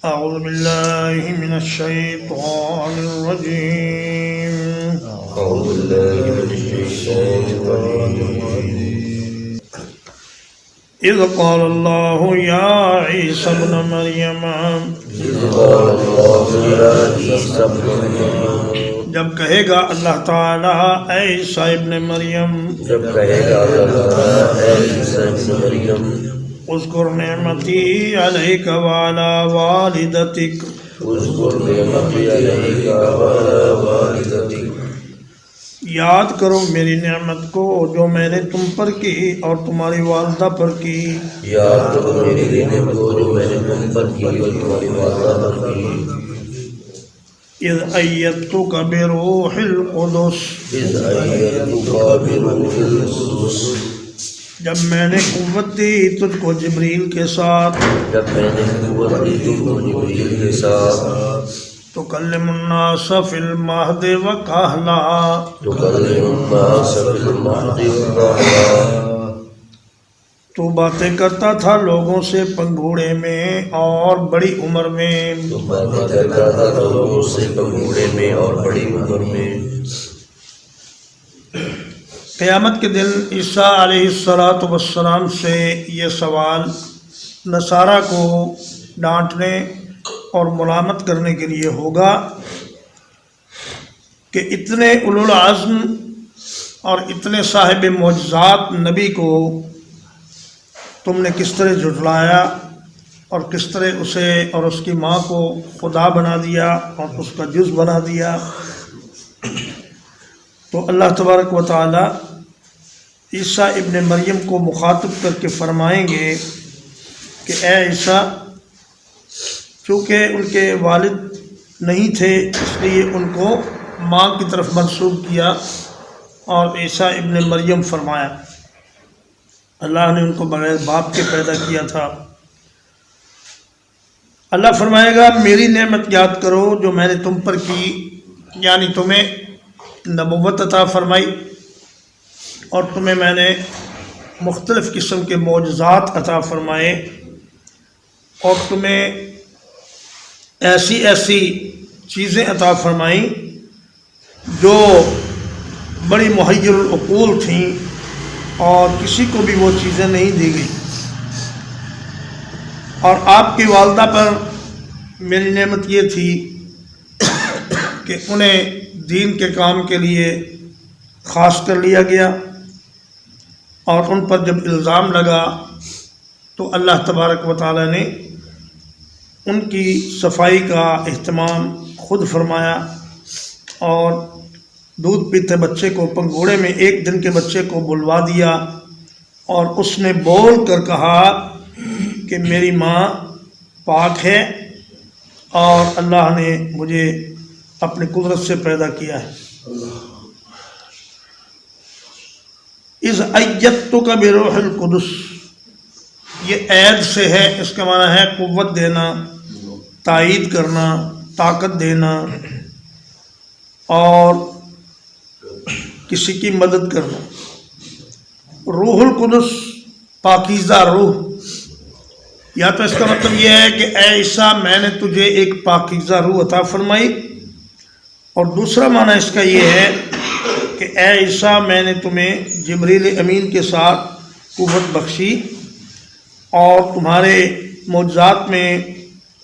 أعوذ بالله من الشيطان الرجيم. أعوذ بالله من الشيطان الرجيم. إذ قال الله يا عيسى ابن مريم جب کہے گا اللہ تعالیٰ اے عیسیٰ ابن مریم اذکر نعمتی علیک وعلی والدتک یاد کرو میری نعمت کو جو میں نے تم پر کی اور تمہاری والدہ پر کی. یاد کرو میری نعمت کو جو میں نے تم پر کی اور تمہاری والدہ پر کی. اذ ایدتک بروح القدس جب میں نے قوت دی تجھ کو جبریل کے ساتھ تکلم الناس فی المہد وکہلا تو باتیں کرتا تھا لوگوں سے پنگھوڑے میں اور بڑی عمر میں. قیامت کے دن عیسیٰ علیہ السلام سے یہ سوال نصارہ کو ڈانٹنے اور ملامت کرنے کے لیے ہوگا کہ اتنے اولو العزم اور اتنے صاحب معجزات نبی کو تم نے کس طرح جھٹلایا اور کس طرح اسے اور اس کی ماں کو خدا بنا دیا اور اس کا جز بنا دیا. تو اللہ تبارک و تعالی عیسیٰ ابن مریم کو مخاطب کر کے فرمائیں گے کہ اے عیسیٰ چونکہ ان کے والد نہیں تھے اس لیے ان کو ماں کی طرف منسوب کیا اور عیسیٰ ابن مریم فرمایا. اللہ نے ان کو بغیر باپ کے پیدا کیا تھا. اللہ فرمائے گا میری نعمت یاد کرو جو میں نے تم پر کی، یعنی تمہیں نبوت عطا فرمائی اور تمہیں میں نے مختلف قسم کے معجزات عطا فرمائے اور تمہیں ایسی ایسی چیزیں عطا فرمائیں جو بڑی محیر العقول تھیں اور کسی کو بھی وہ چیزیں نہیں دی گئی. اور آپ کی والدہ پر میری نعمت یہ تھی کہ انہیں دین کے کام کے لیے خاص کر لیا گیا اور ان پر جب الزام لگا تو اللہ تبارک و تعالی نے ان کی صفائی کا اہتمام خود فرمایا اور دودھ پیتے بچے کو پنگھوڑے میں 1 دن کے بچے کو بلوا دیا اور اس نے بول کر کہا کہ میری ماں پاک ہے اور اللہ نے مجھے اپنی قدرت سے پیدا کیا ہے. اذ ایدتک بروح القدس یہ عید سے ہے، اس کا معنی ہے قوت دینا، تائید کرنا، طاقت دینا اور کسی کی مدد کرنا. روح القدس پاکیزہ روح، یا تو اس کا مطلب یہ ہے کہ اے عیسیٰ میں نے تجھے ایک پاکیزہ روح عطا فرمائی، اور دوسرا معنی اس کا یہ ہے کہ اے عیسیٰ میں نے تمہیں جبریل امین کے ساتھ قوت بخشی اور تمہارے معجزات میں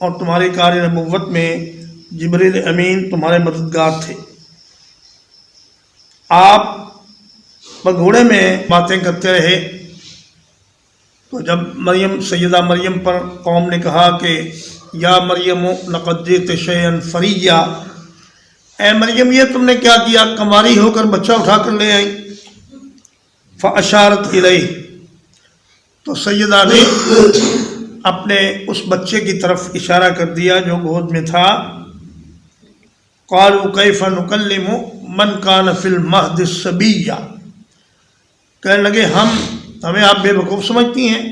اور تمہاری کار نبوت میں جبریل امین تمہارے مددگار تھے. آپ پگھوڑے میں باتیں کرتے رہے تو جب سیدہ مریم پر قوم نے کہا کہ یا مریم لقد جئت شیئا فریا، اے مریم یہ تم نے کیا کیا، کماری ہو کر بچہ اٹھا کر لے آئی. فاشارت الیہ، تو سیدہ نے اپنے اس بچے کی طرف اشارہ کر دیا جو گود میں تھا. قالوا کیف نکلم من کان فی المہد صبیا، کہنے لگے ہمیں آپ بے وقوف سمجھتی ہیں،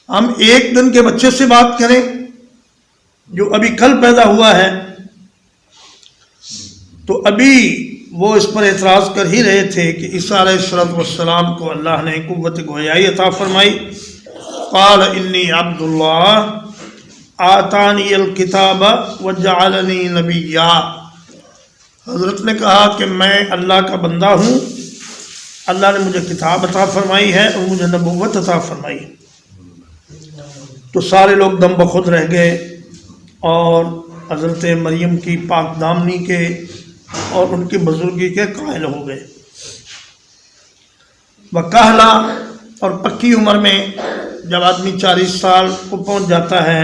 ہم 1 دن کے بچے سے بات کریں جو ابھی کل پیدا ہوا ہے. تو ابھی وہ اس پر اعتراض کر ہی رہے تھے کہ عیسیٰ علیہ السلام کو اللہ نے قوت گویائی عطا فرمائی. قال انی عبد اللہ، آتانی الکتاب وجعلنی نبیا، حضرت نے کہا کہ میں اللہ کا بندہ ہوں، اللہ نے مجھے کتاب عطا فرمائی ہے اور مجھے نبوت عطا فرمائی ہے۔ تو سارے لوگ دم بخود رہ گئے اور حضرت مریم کی پاک دامنی کے اور ان کی بزرگی کے قائل ہو گئے۔ وکہلا، اور پکی عمر میں جب آدمی 40 سال کو پہنچ جاتا ہے،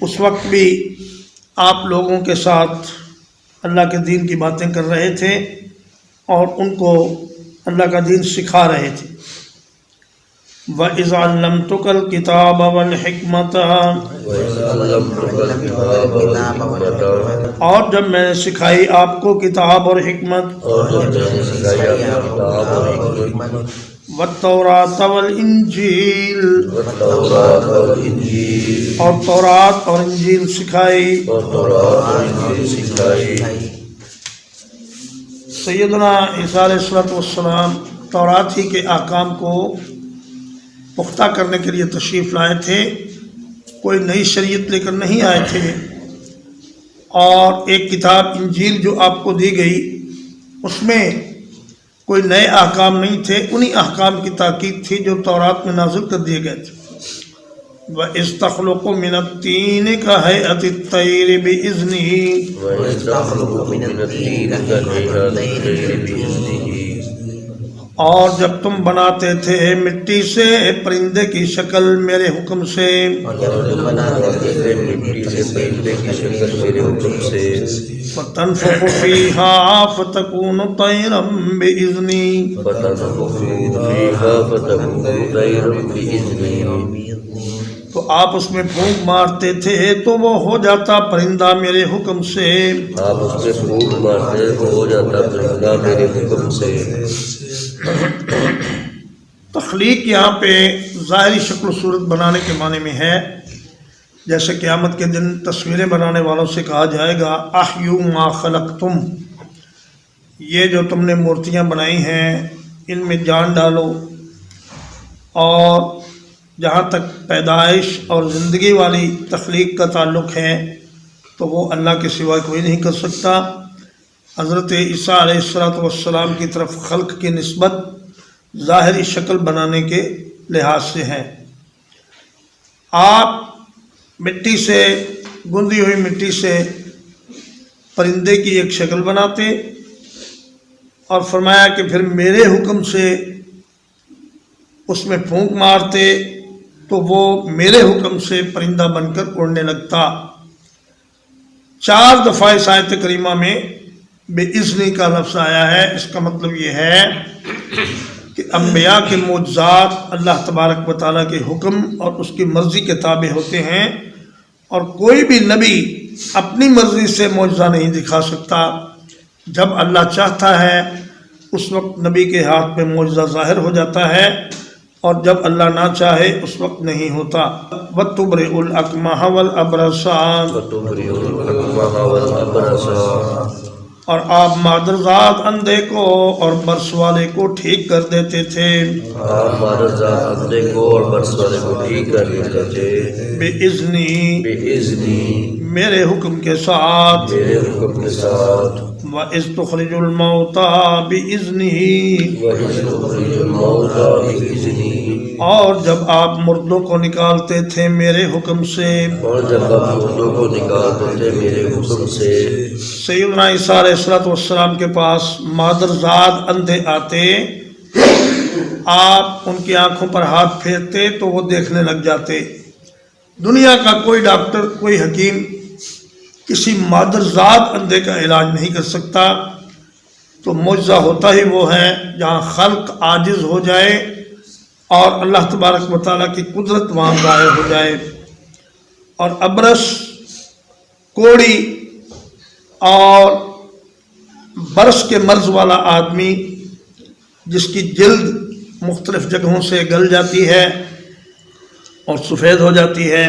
اس وقت بھی آپ لوگوں کے ساتھ اللہ کے دین کی باتیں کر رہے تھے اور ان کو اللہ کا دین سکھا رہے تھے۔ وَإِذْ عَلَّمْتُكَ الْكِتَابَ وَالْحِكْمَةَ، اور جب میں نے سکھائی آپ کو کتاب اور حکمت، وَالتَّوْرَاةَ وَالْإِنْجِيلَ، اور تورات اور انجیل سکھائی۔ سیدنا عیسیٰ علیہ السلام تورات ہی کے احکام کو پختہ کرنے کے لیے تشریف لائے تھے، کوئی نئی شریعت لے کر نہیں آئے تھے، اور ایک کتاب انجیل جو آپ کو دی گئی اس میں کوئی نئے احکام نہیں تھے، انہی احکام کی تاکید تھی جو تورات میں نازل کر دیے گئے تھے۔ وَإِذْ تَخْلُقُ مِنَ الطِّينِ كَهَيْئَةِ الطَّيْرِ بِإِذْنِهِ، اور جب تم بناتے تھے مٹی سے پرندے کی شکل میرے حکم سے، فَتَنفُخُ فِيهَا فَتَكُونُ طَيْرًا بِإِذْنِي، تو آپ اس میں پھونک مارتے تھے تو وہ ہو جاتا پرندہ میرے حکم سے۔ آپ اس میں پھونک مارتے تو ہو جاتا پرندہ میرے حکم سے۔ تخلیق یہاں پہ ظاہری شکل و صورت بنانے کے معنی میں ہے، جیسے قیامت کے دن تصویریں بنانے والوں سے کہا جائے گا احیوا ما خلقتم، یہ جو تم نے مورتیاں بنائی ہیں ان میں جان ڈالو، اور جہاں تک پیدائش اور زندگی والی تخلیق کا تعلق ہے تو وہ اللہ کے سوا کوئی نہیں کر سکتا۔ حضرت عیسیٰ علیہ السلام کی طرف خلق کی نسبت ظاہری شکل بنانے کے لحاظ سے ہے۔ آپ مٹی سے، گندی ہوئی مٹی سے پرندے کی ایک شکل بناتے اور فرمایا کہ پھر میرے حکم سے اس میں پھونک مارتے تو وہ میرے حکم سے پرندہ بن کر اڑنے لگتا۔ 4 دفعہ اس آیت کریمہ میں بے اذنی کا لفظ آیا ہے۔ اس کا مطلب یہ ہے کہ انبیاء کے معجزات اللہ تبارک و تعالیٰ کے حکم اور اس کی مرضی کے تابع ہوتے ہیں، اور کوئی بھی نبی اپنی مرضی سے معجزہ نہیں دکھا سکتا۔ جب اللہ چاہتا ہے اس وقت نبی کے ہاتھ میں معجزہ ظاہر ہو جاتا ہے، اور جب اللہ نہ چاہے اس وقت نہیں ہوتا۔ وَتُبْرِئُ الْأَكْمَحَ وَالْأَبْرَصَ، اور آپ مادرزاد اندھے کو اور برس والے کو ٹھیک کر دیتے تھے۔ آپ مادرزاد اندھے کو اور برس والے کو ٹھیک کر دیتے تھے بِإِذْنِي، میرے حکم کے ساتھ۔ میرے حکم کے ساتھ۔ وَإِذْ تُخْرِجُ الْمَوْتَىٰ بِإِذْنِهِ، وَإِذْ تُخْرِجُ الْمَوْتَىٰ بِإِذْنِهِ، اور جب آپ مردوں کو نکالتے تھے میرے حکم سے۔ اور جب آپ مردوں کو نکالتے تھے میرے حکم سے۔ سیدنا عیسیٰ علیہ السلام کے پاس مادرزاد اندھے آتے، آپ ان کی آنکھوں پر ہاتھ پھیرتے تو وہ دیکھنے لگ جاتے۔ دنیا کا کوئی ڈاکٹر، کوئی حکیم کسی مادرزاد اندھے کا علاج نہیں کر سکتا۔ تو معجزہ ہوتا ہی وہ ہے جہاں خلق عاجز ہو جائے اور اللہ تبارک و تعالیٰ کی قدرت وہاں ظاہر ہو جائے۔ اور ابرس، کوڑی اور برس کے مرض والا آدمی جس کی جلد مختلف جگہوں سے گل جاتی ہے اور سفید ہو جاتی ہے،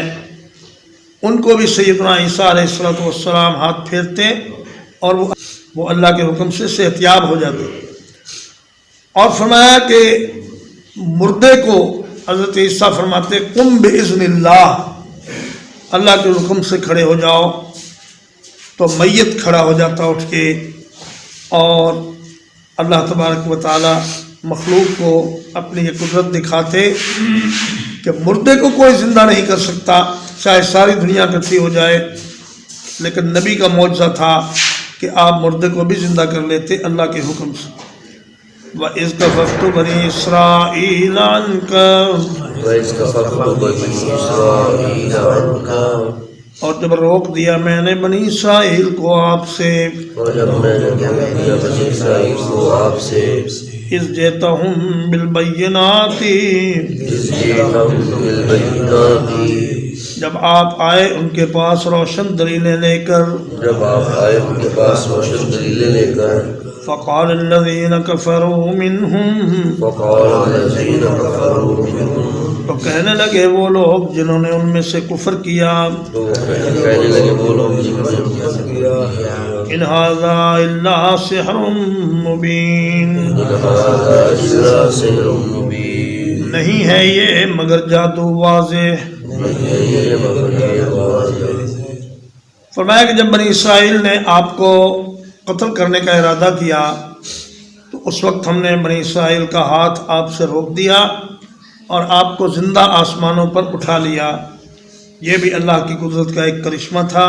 ان کو بھی سیدنا عیسیٰ علیہ السلام ہاتھ پھیرتے اور وہ اللہ کے حکم سے صحت یاب ہو جاتے۔ اور فرمایا کہ مردے کو حضرت عیسیٰ فرماتے قم بِإِذْنِ اللہ، اللہ کے حکم سے کھڑے ہو جاؤ، تو میت کھڑا ہو جاتا اٹھ کے، اور اللہ تبارک و تعالی مخلوق کو اپنی یہ قدرت دکھاتے کہ مردے کو کوئی زندہ نہیں کر سکتا، چاہے ساری دنیا اکٹھی ہو جائے، لیکن نبی کا معجزہ تھا کہ آپ مردے کو بھی زندہ کر لیتے اللہ کے حکم سے۔ وَإِذْ كَفَفْتُ بَنِي إِسْرَائِيلَ عَنْكَ، وَإِذْ كَفَفْتُ بَنِي إِسْرَائِيلَ عَنْكَ، اور جب روک دیا میں نے بنی اسرائیل کو آپ سے، اور جب میں نے روک دیا بنی اسرائیل کو آپ سے، اِذْ جِئْتَهُم بِالْبَيِّنَاتِ، اِذْ جِئْتَهُم بِالْبَيِّنَاتِ، جب آپ آئے ان کے پاس روشن دلیلیں لے کر، جب آپ آئے ان کے پاس روشن دلیلیں لے کر، فقال الذین کفروا منہم، فقال الذین کفروا منہم، تو کہنے لگے وہ لوگ جنہوں نے ان میں سے کفر کیا، تو کہنے لگے وہ لوگ جنہوں نے کفر کیا، ان ھذا الا سحر مبین، ان ھذا الا سحر مبین، نہیں ہے یہ مگر جادو واضح۔ نہیں ہے یہ مگر یہ واضح۔ فرمایا کہ جب بنی اسرائیل نے آپ کو قتل کرنے کا ارادہ کیا تو اس وقت ہم نے بنی اسرائیل کا ہاتھ آپ سے روک دیا اور آپ کو زندہ آسمانوں پر اٹھا لیا۔ یہ بھی اللہ کی قدرت کا ایک کرشمہ تھا۔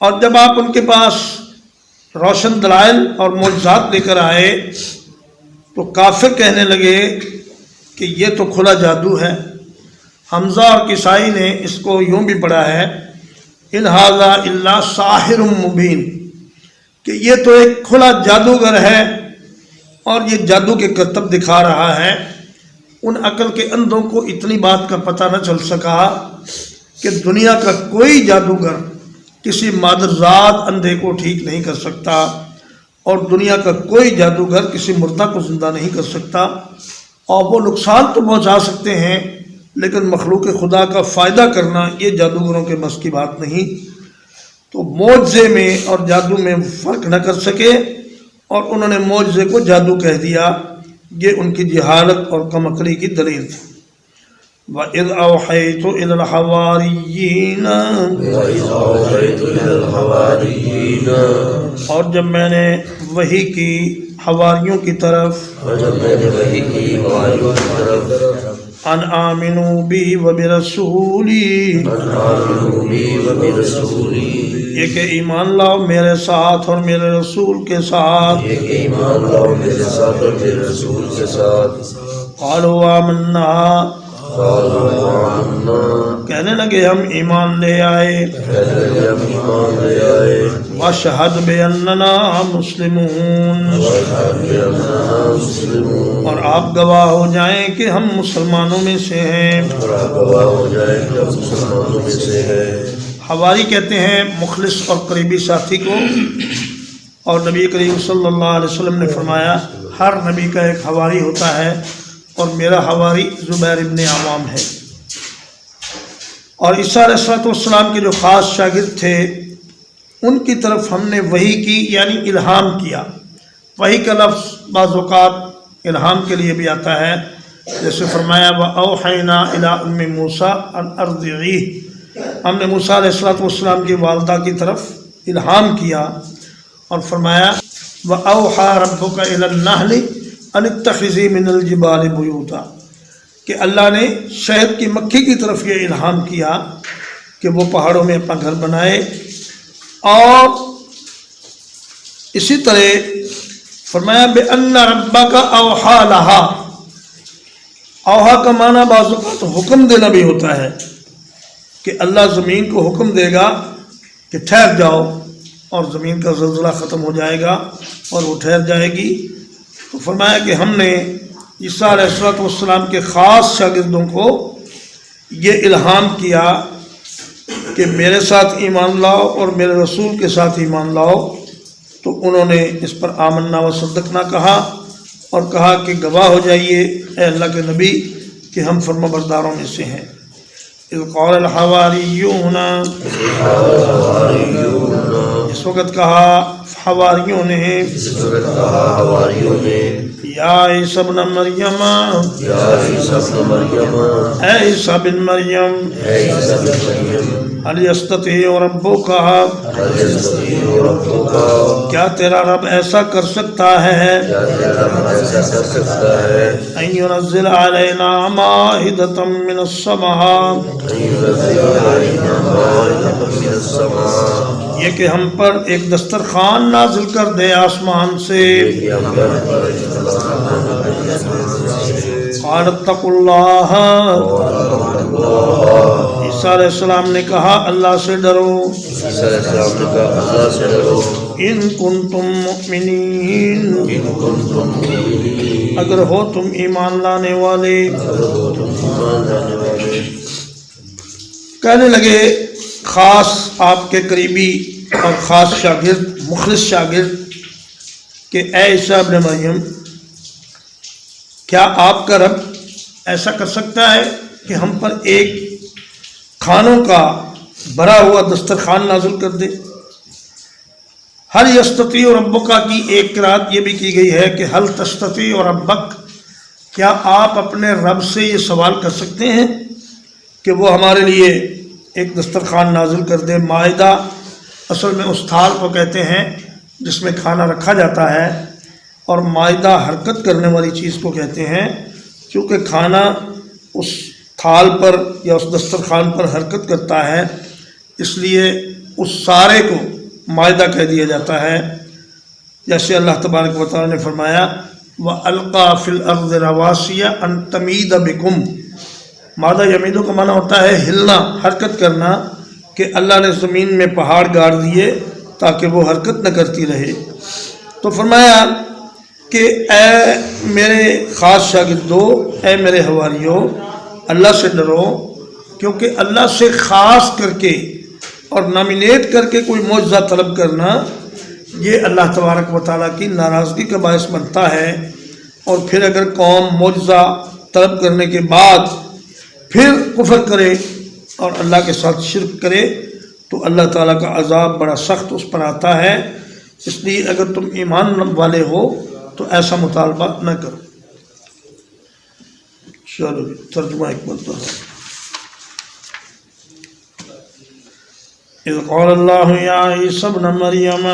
اور جب آپ ان کے پاس روشن دلائل اور معجزات لے کر آئے تو کافر کہنے لگے کہ یہ تو کھلا جادو ہے۔ حمزہ اور کسائی نے اس کو یوں بھی پڑھا ہے ان ھذا الا ساحر مبین، کہ یہ تو ایک کھلا جادوگر ہے اور یہ جادو کے کرتب دکھا رہا ہے۔ ان عقل کے اندھوں کو اتنی بات کا پتہ نہ چل سکا کہ دنیا کا کوئی جادوگر کسی مادرزاد اندھے کو ٹھیک نہیں کر سکتا، اور دنیا کا کوئی جادوگر کسی مردہ کو زندہ نہیں کر سکتا، اور وہ نقصان تو پہنچا سکتے ہیں لیکن مخلوق خدا کا فائدہ کرنا یہ جادوگروں کے بس کی بات نہیں۔ تو معجزے میں اور جادو میں فرق نہ کر سکے اور انہوں نے معجزے کو جادو کہہ دیا۔ یہ ان کی جہالت اور کم عقلی کی دلیل تھی۔ وَإِذْ أَوْحَيْتُ إِلَى الْحَوَارِيِّينَ، وَإِذْ أَوْحَيْتُ إِلَى الْحَوَارِيِّينَ، اور جب میں نے وحی کی حواریوں کی طرف، اور جب میں نے وحی کی حواریوں کی طرف، ان آمنوا بی وبرسولی، ان آمنوا بی وبرسولی، یہ کہ ایمان لاؤ میرے ساتھ اور میرے رسول کے ساتھ۔ یہ کہ ایمان لاؤ میرے ساتھ اور میرے رسول کے ساتھ۔ قالوا آمنا، قالوا آمنا، کہنے لگے ہم ایمان لے آئے۔ کہنے لگے ہم ایمان لے آئے۔ واشہد باننا مسلمون، واشہد باننا مسلمون، اور آپ گواہ ہو جائیں کہ ہم مسلمانوں میں سے ہیں۔ اور آپ گواہ ہو جائیں کہ ہم مسلمانوں میں سے ہیں۔ حواری کہتے ہیں مخلص اور قریبی ساتھی کو، اور نبی کریم صلی اللہ علیہ وسلم نے فرمایا ہر نبی کا ایک حواری ہوتا ہے، اور میرا حواری زبیر ابن عوام ہے۔ اور عیسیٰ علیہ السلام کے جو خاص شاگرد تھے ان کی طرف ہم نے وحی کی، یعنی الہام کیا۔ وحی کا لفظ بعض اوقات الہام کے لیے بھی آتا ہے، جیسے فرمایا وَأَوْحَيْنَا إِلَىٰ أُمِّ مُوسَىٰ أَنْ أَرْضِعِيهِ، ہم نے موسیٰ علیہ السلام کی والدہ کی طرف الہام کیا اور فرمایا وَأَوْحَىٰ رَبُّكَ إِلَى النَّحْلِ أَنِ اتَّخِذِي مِنَ الْجِبَالِ بُيُوتًا، کہ اللہ نے شہد کی مکھی کی طرف یہ الہام کیا کہ وہ پہاڑوں میں اپنا گھر بنائے۔ اور اسی طرح فرمایا بِأَنَّ رَبَّكَ أَوْحَىٰ لَهَا، اوحا کا معنی بعض اوقات حکم دینا بھی ہوتا ہے کہ اللہ زمین کو حکم دے گا کہ ٹھہر جاؤ، اور زمین کا زلزلہ ختم ہو جائے گا اور وہ ٹھہر جائے گی۔ تو فرمایا کہ ہم نے عیسیٰ علیہ السلام کے خاص شاگردوں کو یہ الہام کیا کہ میرے ساتھ ایمان لاؤ اور میرے رسول کے ساتھ ایمان لاؤ، تو انہوں نے اس پر آمنا و صدقنا کہا اور کہا کہ گواہ ہو جائیے اے اللہ کے نبی کہ ہم فرما برداروں میں سے ہیں۔ اذ قال الحواریون، اس وقت کہا حواریوں نے اس وقت کہا حواریوں نے یا عیسی ابن مریم یا عیسی ابن مریم اے عیسی بن مریم اے عیسی ابن مریم هل یستطیع ربک هل یستطیع ربک کیا تیرا رب ایسا کر سکتا ہے کیا تیرا رب ایسا کر سکتا ہے ان ينزل علینا مائدۃ من السماء ان ينزل علینا مائدۃ من السماء یہ کہ ہم پر ایک دسترخوان نازل کر دے آسمان سے کہ ہم پر قال اتقوا اللہ عیسیٰ علیہ السلام نے کہا اللہ سے ڈرو عیسی علیہ السلام نے کہا اللہ سے ڈرو ان کنتم مؤمنین ان کنتم مؤمنین اگر ہو تم ایمان لانے والے اگر ہو تم ایمان لانے والے کہنے لگے خاص آپ کے قریبی اور خاص شاگرد مخلص شاگرد کہ اے عیسی ابن مریم کیا آپ کا رب ایسا کر سکتا ہے کہ ہم پر ایک کھانوں کا بھرا ہوا دسترخوان نازل کر دے ہل یستطیع ربک کی ایک قرات یہ بھی کی گئی ہے کہ ہل تستطیع ربک کیا آپ اپنے رب سے یہ سوال کر سکتے ہیں کہ وہ ہمارے لیے ایک دسترخوان نازل کر دے مائدہ اصل میں اس تھال کو کہتے ہیں جس میں کھانا رکھا جاتا ہے اور مائدہ حرکت کرنے والی چیز کو کہتے ہیں چونکہ کھانا اس تھال پر یا اس دسترخوان پر حرکت کرتا ہے اس لیے اس سارے کو مائدہ کہہ دیا جاتا ہے جیسے اللہ تبارک و تعالیٰ نے فرمایا وَأَلْقَى فِي الْأَرْضِ رَوَاسِيَ أَن تَمِيدَ بِكُمْ مادہ یمیدو کا معنی ہوتا ہے ہلنا حرکت کرنا کہ اللہ نے زمین میں پہاڑ گاڑ دیے تاکہ وہ حرکت نہ کرتی رہے تو فرمایا کہ اے میرے خاص شاگردو اے میرے حواریوں اللہ سے ڈرو کیونکہ اللہ سے خاص کر کے اور نامینیٹ کر کے کوئی معجزہ طلب کرنا یہ اللہ تبارک و تعالیٰ کی ناراضگی کا باعث بنتا ہے اور پھر اگر قوم معجزہ طلب کرنے کے بعد پھر کفر کرے اور اللہ کے ساتھ شرک کرے تو اللہ تعالیٰ کا عذاب بڑا سخت اس پر آتا ہے اس لیے اگر تم ایمان والے ہو تو ایسا مطالبہ نہ کرو چلو ترجمہ ایک بولتا ہوں اذ قال اللہ یا عیسی ابن مریم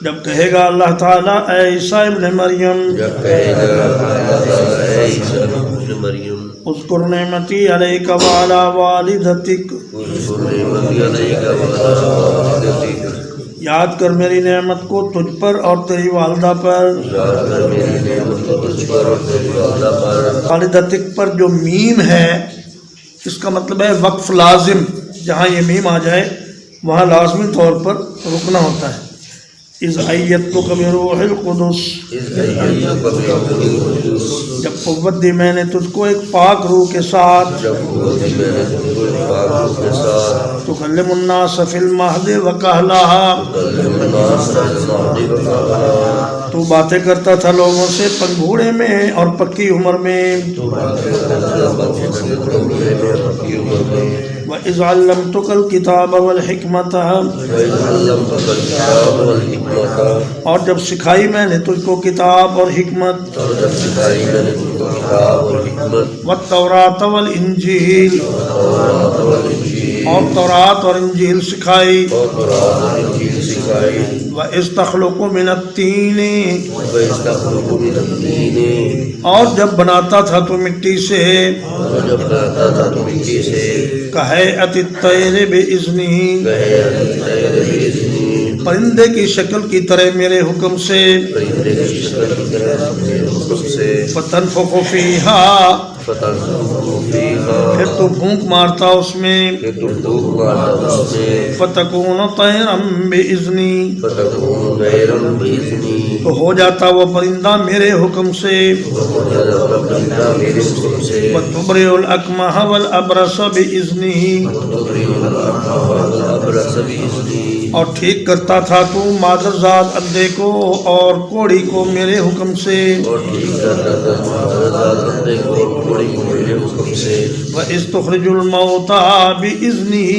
جب کہے گا اللہ تعالیٰ اے عیسیٰ ابن مریم اذکر نعمتی علیک وعلی والدتک یاد کر میری نعمت کو تجھ پر اور تیری والدہ پر والدتک پر جو میم ہے اس کا مطلب ہے وقف لازم جہاں یہ میم آ جائے وہاں لازمی طور پر رکنا ہوتا ہے اذ ایدتک بروح القدس جب قوت دی میں نے تجھ کو ایک پاک روح کے ساتھ تکلم الناس فی المہد وکہلا تو باتیں کرتا تھا لوگوں سے پنگھوڑے میں اور پکی عمر میں وَإِذْ عَلَّمْتُكَ الْكِتَابَ وَالْحِكْمَةَ اور جب سکھائی میں نے تجھ کو کتاب اور حکمت وَالتَّوْرَاةَ وَالْإِنْجِيلَ اور تورات اور انجیل سکھائی وَإِذْ تَخْلُقُ مِنَ الطِّينِ اور جب بناتا تھا تو مٹی سے کہیئت الطیر بِإِذْنِهِ پرندے کی شکل کی طرح میرے حکم سے فَتَنْفُخُ فِيهَا پھر تو پھونک مارتا اس میں فَتَكُونُ طَيْرًا بِإِذْنِي تو ہو جاتا وہ پرندہ میرے حکم سے وَتُبْرِئُ الْأَكْمَحَ وَالْأَبْرَصَ بِإِذْنِهِ اور ٹھیک کرتا تھا تو مادرزاد اندھے کو اور کوڑی کو میرے حکم سے وَإِذْ تُخْرِجُ الْمَوْتَى بِإِذْنِهِ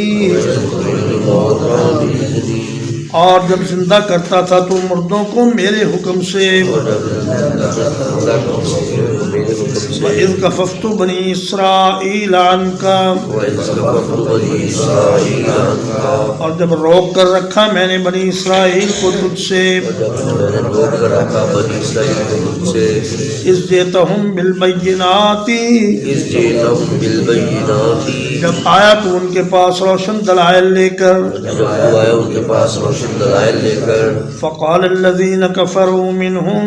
اور جب زندہ کرتا تھا تو مردوں کو میرے حکم سے وَإِذْ كَفَفْتُ بَنِي إِسْرَائِيلَ عَنْكَ اور جب روک کر رکھا میں نے بنی اسرائیل کو تجھ سے اِذْ جِئْتَهُمْ بِالْبَيِّنَاتِ جب آیا تو ان کے پاس روشن دلائل لے کر فقال الذين كفروا منهم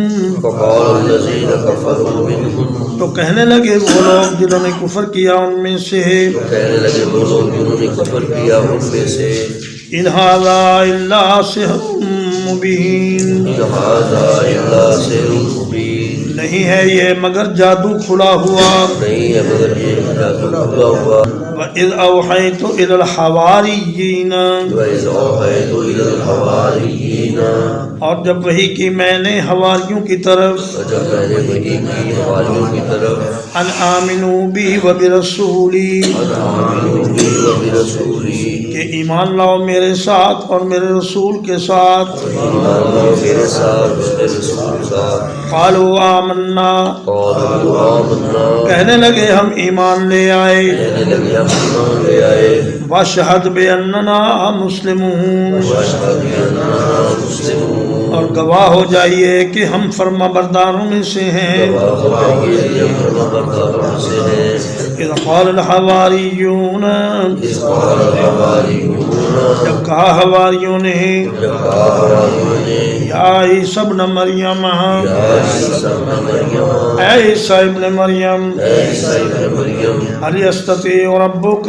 تو کہنے لگے وہ لوگ جنہوں نے کفر کیا ان میں سے ان هذا الا سحر مبين نہیں ہے یہ مگر جادو کھلا ہوا وَإِذْ أَوْحَيْتُ إِلَى الْحَوَارِيِّينَ اور جب وحی کی میں نے حواریوں کی طرف ان آمنوا بی وبرسولی کہ ایمان لاؤ میرے ساتھ اور میرے رسول کے ساتھ قالوا آمنا کہنے لگے ہم ایمان لے آئے واشہد باننا مسلمون اور گواہ ہو جائیے کہ ہم فرما برداروں میں سے ہیں اذ قال الحواریون جب کہا حواریوں نے یا عیسی ابن مریم اے عیسی ابن مریم هل يستطيع ربك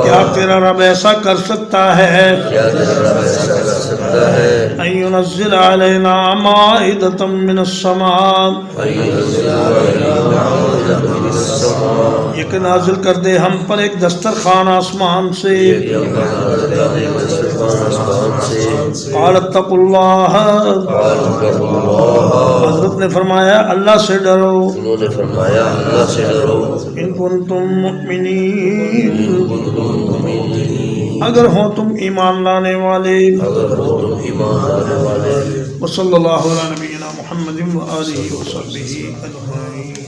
کیا تیرا رب ایسا کر سکتا ہے ان ينزل علينا مائدة من السماء یہ کہ نازل کر دے ہم پر ایک دسترخوان آسمان سے قال اتقوا اللہ حضرت نے فرمایا اللہ سے ڈرو ان کنتم مؤمنین اگر ہو تم ایمان لانے والے وصلی اللہ علی نبینا محمد و آلہ و صحبہ اجمعین.